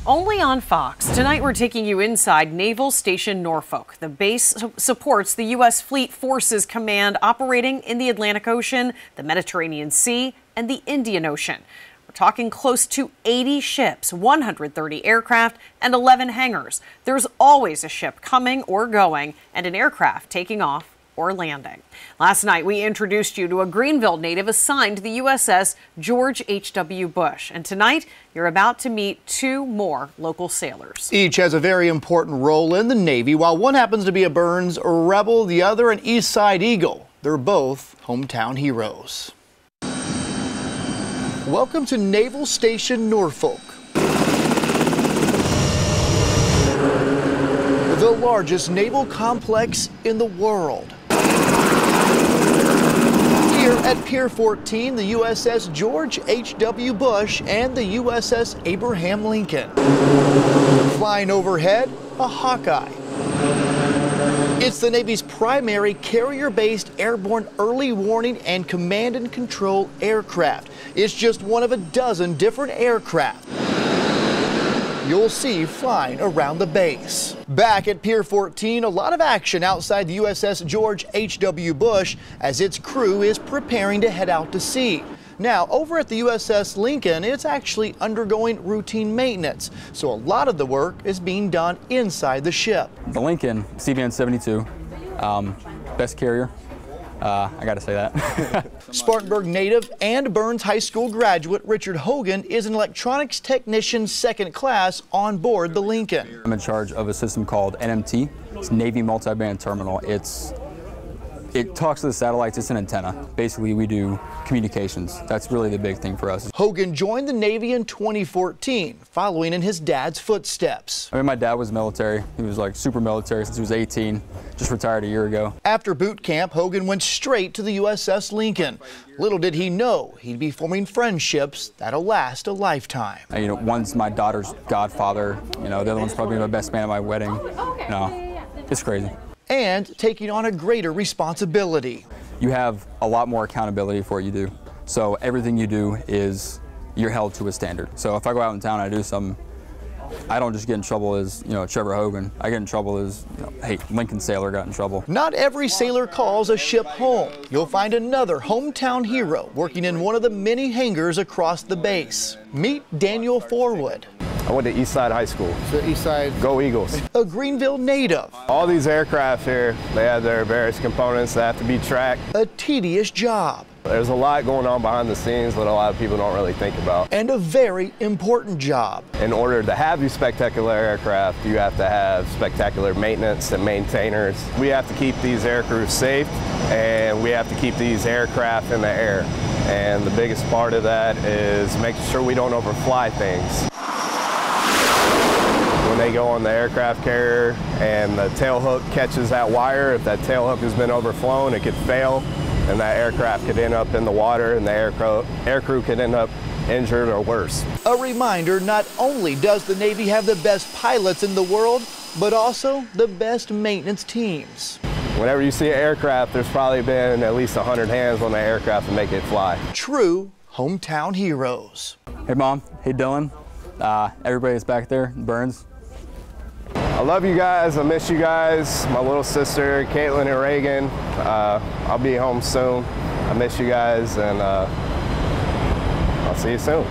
Only on Fox. Tonight we're taking you inside Naval Station Norfolk. The base supports the U.S. Fleet Forces Command operating in the Atlantic Ocean, the Mediterranean Sea, and the Indian Ocean. We're talking close to 80 ships, 130 aircraft, and 11 hangars. There's always a ship coming or going and an aircraft taking off or landing. Last night, we introduced you to a Greenville native assigned to the USS George H.W. Bush. And tonight, you're about to meet two more local sailors. Each has a very important role in the Navy. While one happens to be a Burns Rebel, the other an East Side Eagle. They're both hometown heroes. Welcome to Naval Station Norfolk, the largest naval complex in the world. Here at Pier 14, the USS George H.W. Bush and the USS Abraham Lincoln. Flying overhead, a Hawkeye. It's the Navy's primary carrier-based airborne early warning and command and control aircraft. It's just one of a dozen different aircraft you'll see flying around the base. Back at Pier 14, a lot of action outside the USS George H.W. Bush as its crew is preparing to head out to sea. Now, over at the USS Lincoln, it's actually undergoing routine maintenance, so a lot of the work is being done inside the ship. The Lincoln, CVN 72, best carrier. I gotta say that. Spartanburg native and Burns High School graduate Richard Hogan is an electronics technician second class on board the Lincoln. I'm in charge of a system called NMT. It's Navy Multiband Terminal. It talks to the satellites. It's an antenna. Basically, we do communications. That's really the big thing for us. Hogan joined the Navy in 2014, following in his dad's footsteps. I mean, my dad was military. He was like super military since he was 18. Just retired a year ago. After boot camp, Hogan went straight to the USS Lincoln. Little did he know he'd be forming friendships that'll last a lifetime. You know, one's my daughter's godfather. You know, the other one's probably my best man at my wedding. You know, it's crazy. And taking on a greater responsibility. You have a lot more accountability for what you do. So everything you do is, you're held to a standard. So if I go out in town and I do something, I don't just get in trouble as, you know, Trevor Hogan. I get in trouble as, you know, hey, Lincoln sailor got in trouble. Not every sailor calls a ship home. You'll find another hometown hero working in one of the many hangars across the base. Meet Daniel Forwood. I went to East Side High School. So East Side. Go Eagles. A Greenville native. All these aircraft here, they have their various components that have to be tracked. A tedious job. There's a lot going on behind the scenes that a lot of people don't really think about. And a very important job. In order to have these spectacular aircraft, you have to have spectacular maintenance and maintainers. We have to keep these aircrews safe, and we have to keep these aircraft in the air. And the biggest part of that is making sure we don't overfly things. When they go on the aircraft carrier and the tail hook catches that wire, if that tail hook has been overflown, it could fail and that aircraft could end up in the water and the aircrew could end up injured or worse. A reminder, not only does the Navy have the best pilots in the world, but also the best maintenance teams. Whenever you see an aircraft, there's probably been at least 100 hands on the aircraft to make it fly. True hometown heroes. Hey Mom, hey Dylan, everybody that's back there, Burns. I love you guys, I miss you guys, my little sister, Caitlin and Reagan. I'll be home soon. I miss you guys, and I'll see you soon.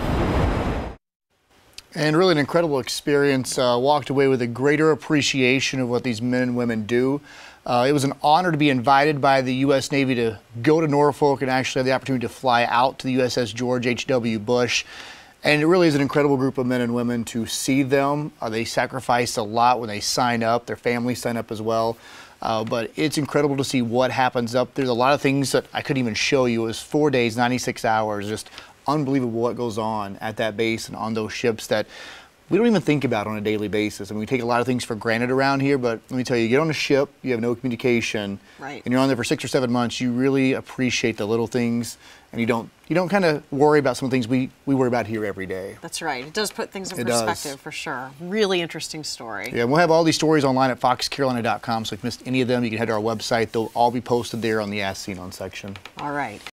And really an incredible experience. Walked away with a greater appreciation of what these men and women do. It was an honor to be invited by the U.S. Navy to go to Norfolk and actually have the opportunity to fly out to the USS George H.W. Bush. And it really is an incredible group of men and women to see them. They sacrifice a lot when they sign up. Their families sign up as well. But it's incredible to see what happens up there. There's a lot of things that I couldn't even show you. It was 4 days, 96 hours, just unbelievable what goes on at that base and on those ships that we don't even think about on a daily basis. I mean, we take a lot of things for granted around here, but let me tell you, you get on a ship, you have no communication, right, and you're on there for 6 or 7 months, you really appreciate the little things, and you don't kind of worry about some things we worry about here every day. That's right. It does put things in perspective for sure. Really interesting story. Yeah, we'll have all these stories online at foxcarolina.com, so if you missed any of them, you can head to our website. They'll all be posted there on the As Seen On section. All right.